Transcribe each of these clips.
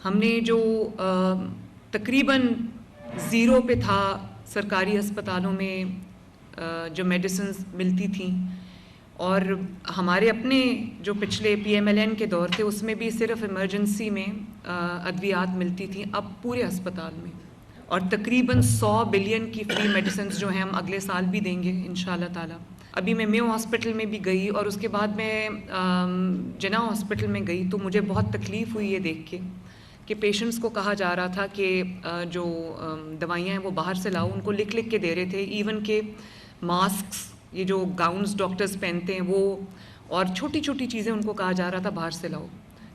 हमने जो तकरीबन ज़ीरो पे था सरकारी अस्पतालों में जो मेडिसिन्स मिलती थी, और हमारे अपने जो पिछले पीएमएलएन के दौर थे उसमें भी सिर्फ इमरजेंसी में अद्वियात मिलती थी, अब पूरे अस्पताल में। और तकरीबन 100 बिलियन की फ्री मेडिसिन्स जो हैं हम अगले साल भी देंगे इंशाल्लाह ताला। अभी मैं मेयो हॉस्पिटल में भी गई और उसके बाद मैं जिना हॉस्पिटल में गई, तो मुझे बहुत तकलीफ़ हुई ये देख के कि पेशेंट्स को कहा जा रहा था कि जो दवाइयाँ हैं वो बाहर से लाओ, उनको लिख लिख के दे रहे थे। इवन के मास्क्स, ये जो गाउन्स डॉक्टर्स पहनते हैं वो, और छोटी छोटी चीज़ें उनको कहा जा रहा था बाहर से लाओ।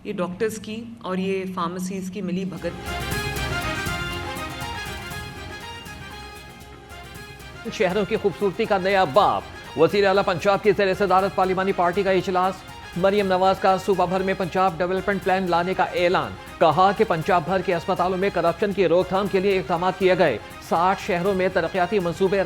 ये डॉक्टर्स की और ये फार्मेसीज़ की मिली भगत थी। शहरों की खूबसूरती का नया बाब। वज़ीर आला पंजाब की ज़ेर सदारत पार्लिमानी पार्टी का इजलास। मरियम नवाज का सूबा भर में पंजाब डेवलपमेंट प्लान लाने का ऐलान। कहा कि पंजाब भर के अस्पतालों में करप्शन की रोकथाम के लिए इक़दाम किए गए। 60 शहरों में तरक्याती मंसूबे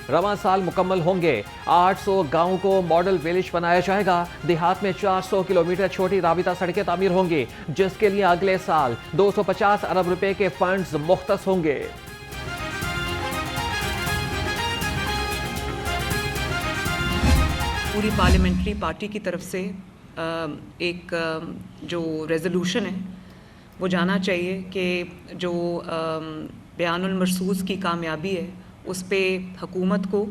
रवां साल मुकम्मल होंगे। 800 गाँव को मॉडल विलेज बनाया जाएगा। देहात में 400 किलोमीटर छोटी राबिता सड़कें तामीर होंगी, जिसके लिए अगले साल 250 अरब रुपए के फंड्स मुख्तस होंगे। पूरी पार्लियामेंट्री पार्टी की तरफ से एक जो रेजोल्यूशन है वो जाना चाहिए कि जो बयानुल मरसूस की कामयाबी है उस पे हुकूमत को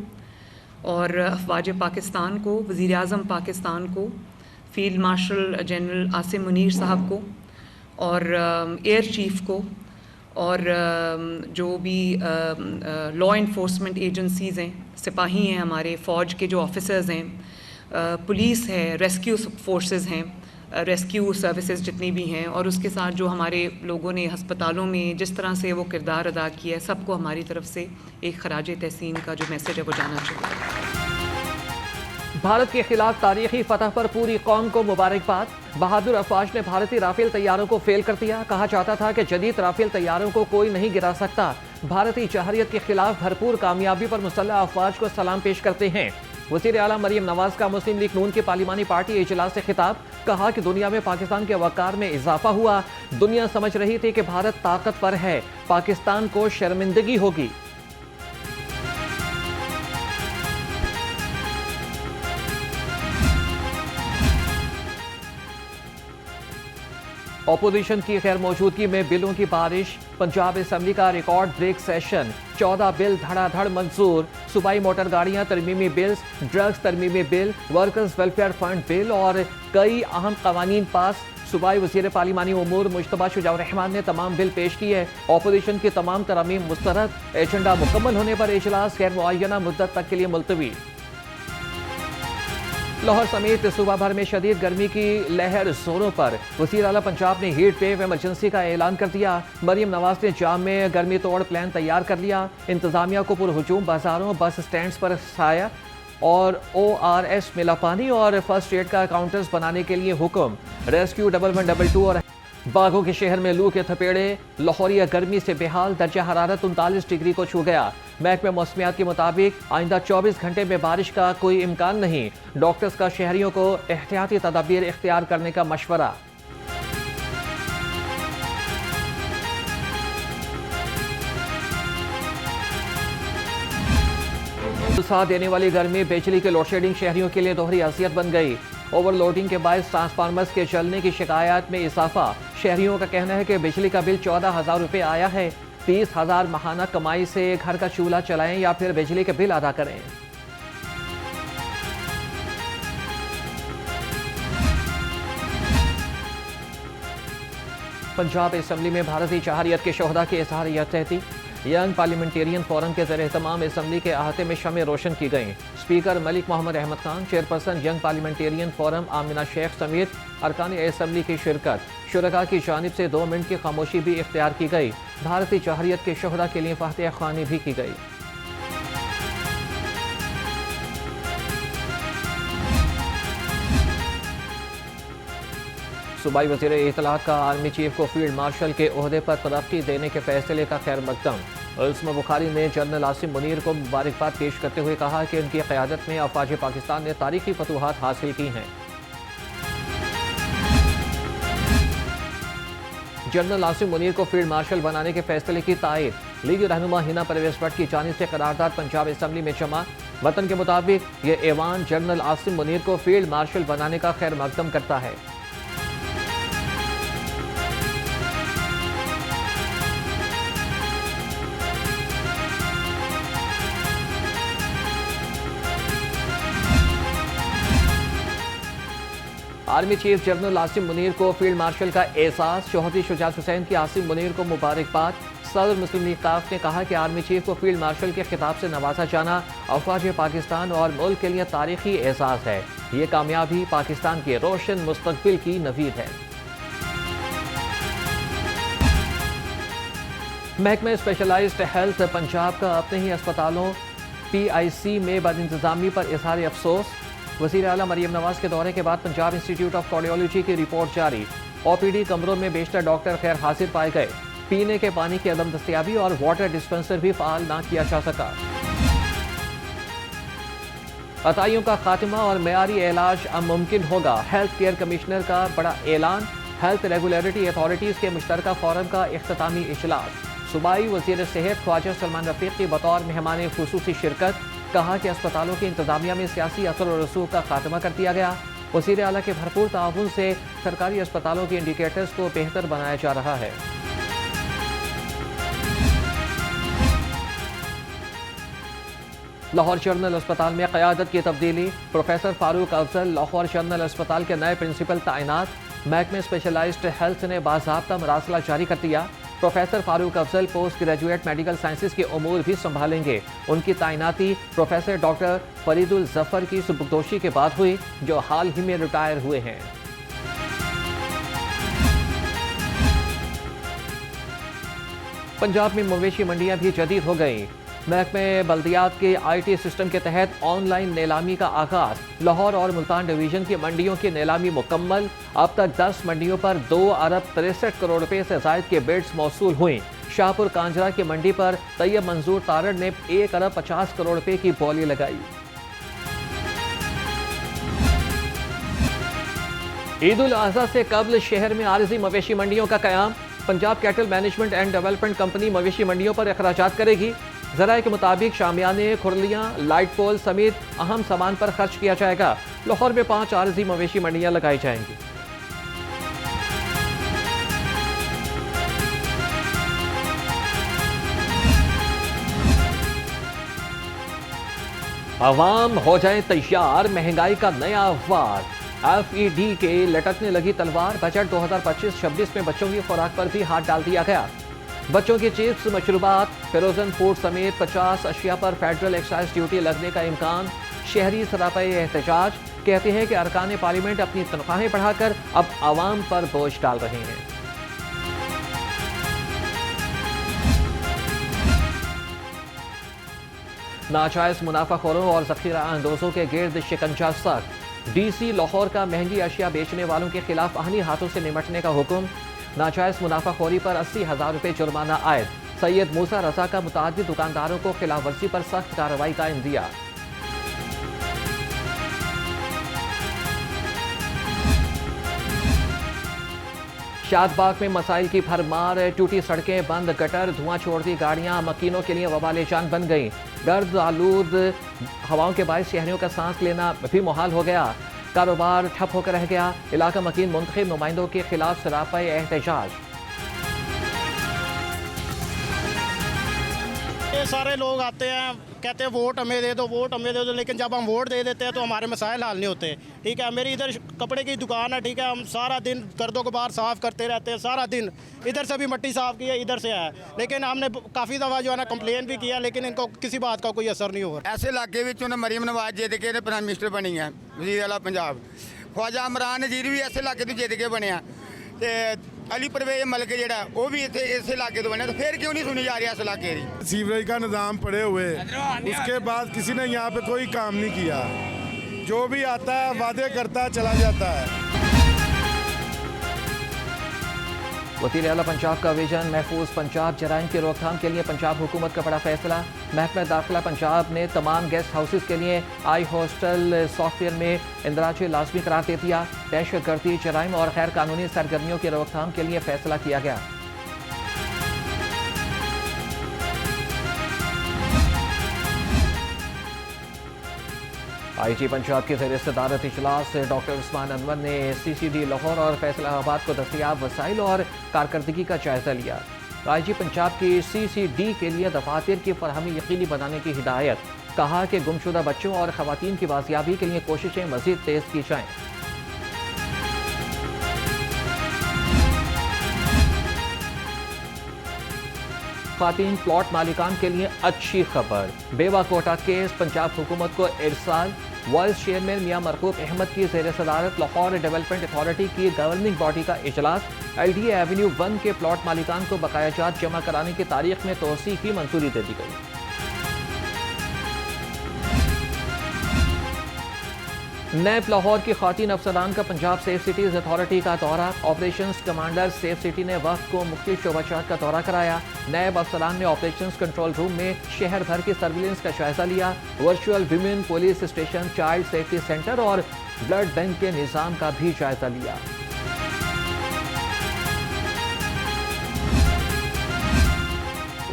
और अफवाज पाकिस्तान को, वज़ीर आज़म पाकिस्तान को, field marshal general Asim Munir साहब को और एयर चीफ को और जो भी लॉ इन्फोर्समेंट एजेंसीज़ हैं, सिपाही हैं, हमारे फ़ौज के जो ऑफिसर्स हैं, पुलिस है, रेस्क्यू फोर्सेस हैं, रेस्क्यू सर्विसेज जितनी भी हैं, और उसके साथ जो हमारे लोगों ने अस्पतालों में जिस तरह से वो किरदार अदा किया है, सबको हमारी तरफ से एक खराज तहसीन का जो मैसेज है वो जाना चाहिए। भारत के खिलाफ तारीखी फतह पर पूरी कौम को मुबारकबाद। बहादुर अफवाज ने भारतीय राफेल तैयारों को फेल कर दिया। कहा जाता था कि जदीद राफेल तैयारों को कोई नहीं गिरा सकता। भारतीय जहरियत के खिलाफ भरपूर कामयाबी पर मुसल्लह अफवाज को सलाम पेश करते हैं। वज़ीर आला मरियम नवाज का मुस्लिम लीग नून के पार्लिमानी पार्टी इजलास से खिताब। कहा कि दुनिया में पाकिस्तान के वक़ार में इजाफा हुआ। दुनिया समझ रही थी कि भारत ताकतवर है, पाकिस्तान को शर्मिंदगी होगी। ऑपोजिशन की खैर मौजूदगी में बिलों की बारिश। पंजाब असेंबली का रिकॉर्ड ब्रेक सेशन। 14 बिल धड़ाधड़ मंजूर। सूबाई मोटर गाड़ियां तरमीमी बिल्स, ड्रग्स तरमीमी bill, workers welfare fund bill और कई अहम कवानीन पास। सूबाई वज़ीर पार्लिमानी उमूर मुश्तबा शुजाउर रहमान ने तमाम बिल पेश किए। ऑपोजिशन की तमाम तरमीम मुस्तरद। एजेंडा मुकम्मल होने पर इजलास गैर मुअय्यना मुद्दत तक के लिए मुलतवी। लाहौर समेत सूबा भर में शदीद गर्मी की लहर जोरों पर। वज़ीर आला पंजाब ने हीट वेव इमरजेंसी का ऐलान कर दिया। मरियम नवाज ने जाम में गर्मी तोड़ प्लान तैयार कर लिया। इंतजामिया को पुरहुजूम बाजारों, बस स्टैंड्स पर साया और ORS मिला पानी और फर्स्ट एड का काउंटर्स बनाने के लिए हुक्म। रेस्क्यू 1112 और बागों के शहर में लू के थपेड़े। लाहौरिया गर्मी से बेहाल। दर्जा हरारत 39 डिग्री को छू गया। महकमे मौसमियात के मुताबिक आइंदा 24 घंटे में बारिश का कोई इम्कान नहीं। डॉक्टर्स का शहरियों को एहतियाती तदाबीर इख्तियार करने का मशवरा। साथ देने वाली गर्मी, बिजली के लोड शेडिंग शहरियों के लिए दोहरी अजियत बन गई। ओवरलोडिंग के बायस ट्रांसफार्मर्स के जलने की शिकायत में इजाफा। शहरियों का कहना है कि बिजली का बिल 14,000 रुपये आया है। 30,000 माहाना कमाई से घर का चूल्हा चलाएं या फिर बिजली के बिल अदा करें। पंजाब असेंबली में भारतीय जहरियत के शोहदा के इजहार यकजहती। यंग पार्लियामेंटेरियन फोरम के ज़रिए तमाम असेंबली के अहाते में शमें रोशन की गई। Speaker Malik Mohammad Ahmed Khan, chairperson young parliamentarian forum Amina Sheikh समेत अरकान असेंबली की शिरकत। शुरका की जानिब से 2 मिनट की खामोशी भी इख्तियार की गई। भारतीय जहरियत के शोहदा के लिए फातिहा ख्वानी भी की गई। सूबाई वज़ीर इत्तलात का आर्मी चीफ को फील्ड मार्शल के ओहदे पर तरक्की देने के फैसले का खैर मकदम। उस्मा बुखारी ने जनरल आसिम मुनीर को मुबारकबाद पेश करते हुए कहा कि उनकी क़यादत में अफवाज पाकिस्तान ने तारीखी फतूहात हासिल की हैं। जनरल आसिम मुनीर को फील्ड मार्शल बनाने के फैसले की तायद। लीगी रहनुमा हिना परवेज भट्ट की जानिब से करारदाद पंजाब असम्बली में जमा। वतन के मुताबिक ये ऐवान जनरल आसिम मुनीर को फील्ड मार्शल बनाने का खैर मकदम करता है। Army chief general Asim Munir को फील्ड मार्शल का एहसास। चौधरी शुजात हुसैन की आसिम मुनीर को मुबारकबाद। सदर मुस्लिम लीग काफ ने कहा कि आर्मी चीफ को फील्ड मार्शल के खिताब से नवाजा जाना अफवाज पाकिस्तान और मुल्क के लिए तारीखी एहसास है। ये कामयाबी पाकिस्तान के रोशन मुस्तकबिल की नवीद है। महकमे स्पेशलाइज्ड हेल्थ पंजाब का अपने ही अस्पतालों PIC में बदइंतजामी पर इजहार अफसोस। वज़ीर आला मरियम नवाज के दौरे के बाद पंजाब इंस्टीट्यूट ऑफ कार्डियोलॉजी की रिपोर्ट जारी। OPD कमरों में बेशतर डॉक्टर खैर हाजिर पाए गए। पीने के पानी की अदम दस्तयाबी और वाटर डिस्पेंसर भी फाल ना किया जा सका। अताइयों का खात्मा और मेयारी इलाज अब मुमकिन होगा। हेल्थ केयर कमिश्नर का बड़ा ऐलान। हेल्थ रेगुलेटरी अथॉरिटीज के मुश्तरका फोरम का इख्तितामी इजलास। सूबाई वज़ीर सेहत ख्वाजा सलमान रफीक की बतौर मेहमान खुसूसी शिरकत। कहा कि अस्पतालों की इंतजामिया में सियासी असर और रसूख का खात्मा कर दिया गया। वज़ीर आला के भरपूर ताउन से सरकारी अस्पतालों के इंडिकेटर्स को बेहतर बनाया जा रहा है। लाहौर जनरल अस्पताल में क़यादत की तब्दीली। प्रोफेसर फारूक अफजल लाहौर जनरल अस्पताल के नए प्रिंसिपल तैनात। महकमे स्पेशलाइज्ड हेल्थ ने बाज़ाब्ता मरासला जारी कर दिया। Professor Farooq Afzal post graduate medical sciences के उमूर भी संभालेंगे। उनकी तैनाती प्रोफेसर डॉक्टर फरीदुल जफर की सुबुकदोशी के बाद हुई, जो हाल ही में रिटायर हुए हैं। पंजाब में मवेशी मंडियां भी जदीद हो गई। महकमे बल्दियात के IT सिस्टम के तहत ऑनलाइन नीलामी का आगाज। लाहौर और मुल्तान डिवीजन की मंडियों की नीलामी मुकम्मल। अब तक 10 मंडियों पर 2 अरब 63 करोड़ रुपए से जायद के बिड्स मौसूल हुई। शाहपुर कांजरा की मंडी पर तैयब मंजूर तारड़ ने 1 अरब 50 करोड़ रुपए की बोली लगाई। ईद उल अज़हा से कबल शहर में आरजी मवेशी मंडियों का कयाम। Punjab cattle management and development company मवेशी मंडियों पर अखराजात करेगी। ज़राए के मुताबिक शामियाने, खुरलियाँ, लाइट पोल समेत अहम सामान पर खर्च किया जाएगा। लाहौर में 5 आरजी मवेशी मंडियां लगाई जाएंगी। अवाम हो जाए तैयार, महंगाई का नया अखबार। FED के लटकने लगी तलवार। बजट 2025-26 में बच्चों की खुराक पर भी हाथ डाल दिया गया। बच्चों की चिप्स, मशरूबात, फ्रोजन फूड समेत 50 अशिया पर फेडरल एक्साइज ड्यूटी लगने का इम्कान। शहरी सरापे एहतजाज कहते हैं कि अरकान पार्लियामेंट अपनी तनख्वाहें बढ़ाकर अब आवाम पर बोझ डाल रहे हैं। नाजायज मुनाफाखोरों और जखीरा अंदोजों के गिर्द शिकंजा सख्त। DC लाहौर का महंगी अशिया बेचने वालों के खिलाफ आहनी हाथों से निमटने का हुक्म। नाजायज मुनाफाखोरी पर 80,000 रुपए जुर्माना आयद। सैयद मूसा रजा का मुतादिद दुकानदारों को खिलाफ वर्जी पर सख्त कार्रवाई का इंदिया। शादबाग में मसाइल की भरमार। टूटी सड़कें, बंद गटर, धुआं छोड़ती गाड़ियां मकीनों के लिए वबाले जान बन गई। गर्द आलूद हवाओं के बायस शहरियों का सांस लेना भी मुहाल हो गया। कारोबार ठप होकर रह गया। इलाका मकीन मुंतखब नुमाइंदों के खिलाफ सरापा एहतजाज। ये सारे लोग आते हैं, कहते हैं वोट हमें दे दो, वोट हमें दे दो, लेकिन जब हम वोट दे देते हैं तो हमारे मसाइल हल नहीं होते। ठीक है, मेरी इधर कपड़े की दुकान है, ठीक है, हम सारा दिन गर्दों गुबार साफ़ करते रहते हैं, सारा दिन इधर से भी मिट्टी साफ़ की है, इधर से है, लेकिन हमने काफ़ी दफ़ा जो है ना कंप्लेन भी किया, लेकिन इनको किसी बात का कोई असर नहीं हो रहा। ऐसे इलाके में उन्हें मरीम नवाज जित के प्राइम मिनिस्टर बनी है, वज़ीर आला पंजाब। ख्वाजा इमरान नज़ीर भी ऐसे इलाके तो जित के बने। अली परवेज मलिक जेड़ा वो भी इस इलाके तो बने, तो फिर क्यों नहीं सुनी जा रही इस इलाके की? सीवरेज का निज़ाम पड़े हुए, उसके बाद किसी ने यहाँ पे कोई काम नहीं किया। जो भी आता है वादे करता है चला जाता है। वज़ीर आला पंजाब का विजन महफूज पंजाब, जराइम की रोकथाम के लिए पंजाब हुकूमत का बड़ा फैसला। महकमा दाखिला पंजाब ने तमाम गेस्ट हाउसेस के लिए आई हॉस्टल सॉफ्टवेयर में इंदराज लाजमी करार दे दिया। दहशतगर्दी, जराइम और गैर कानूनी सरगर्मियों की रोकथाम के लिए फैसला किया गया। IG पंजाब के ज़ेर सदारत इजलास डॉक्टर उस्मान अनवर ने CCD लाहौर और फैसलाबाद को दस्तयाब वसाइल और कारकर्दगी का जायजा लिया। IG पंजाब की CCD के लिए दफातर की फरहमी यकीनी बनाने की हिदायत। कहा कि गुमशुदा बच्चों और खवातीन की बाजियाबी के लिए कोशिशें मजीद तेज की जाएं। खातीन प्लॉट मालिकान के लिए अच्छी खबर। बेवा कोटा केस पंजाब हुकूमत को इरसाल। वाइस चेयरमैन मियां मरकूब अहमद की ज़ेर सदारत लाहौर डेवलपमेंट अथॉरिटी की गवर्निंग बॉडी का इजलास। LDA एवेन्यू 1 के प्लॉट मालिकान को बकाया जात जमा कराने की तारीख में तोसी की मंजूरी दे दी गई। नैब लाहौर की खातीन अफसरान का पंजाब सेफ सिटीज़ अथॉरिटी का दौरा। ऑपरेशंस कमांडर सेफ सिटी ने वक्त को मुख्तलिफ शोबाजात का दौरा कराया। नैब अफसरान ने ऑपरेशंस कंट्रोल रूम में शहर भर की सर्विलेंस का जायजा लिया। Virtual women police station, child safety centre और ब्लड बैंक के निज़ाम का भी जायजा लिया।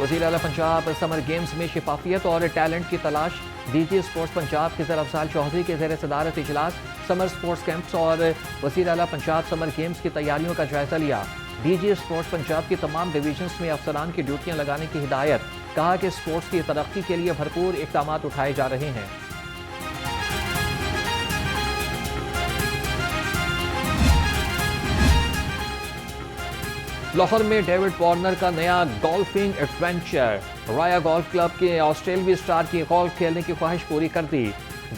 वज़ीर आला पंजाब समर गेम्स में शिफाफियत और टैलेंट की तलाश। DG स्पोर्ट्स पंजाब के अफजाल चौधरी के ज़ेर सदारत इजलास समर स्पोर्ट्स कैंप्स और वज़ीर आला पंजाब समर गेम्स की तैयारियों का जायजा लिया। DG स्पोर्ट्स पंजाब की तमाम डिवीजन्स में अफसरान की ड्यूटियां लगाने की हिदायत। कहा कि स्पोर्ट्स की तरक्की के लिए भरपूर इक़दाम उठाए जा रहे हैं। लाहौर में डेविड वार्नर का नया गोल्फिंग एडवेंचर। राया गोल्फ क्लब के ऑस्ट्रेलियाई स्टार की गोल्फ खेलने की ख्वाहिश पूरी कर दी।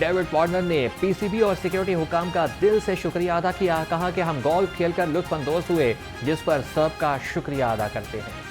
डेविड वार्नर ने PCB और सिक्योरिटी हुकाम का दिल से शुक्रिया अदा किया। कहा कि हम गोल्फ खेलकर लुत्फ अंदोज हुए, जिस पर सबका शुक्रिया अदा करते हैं।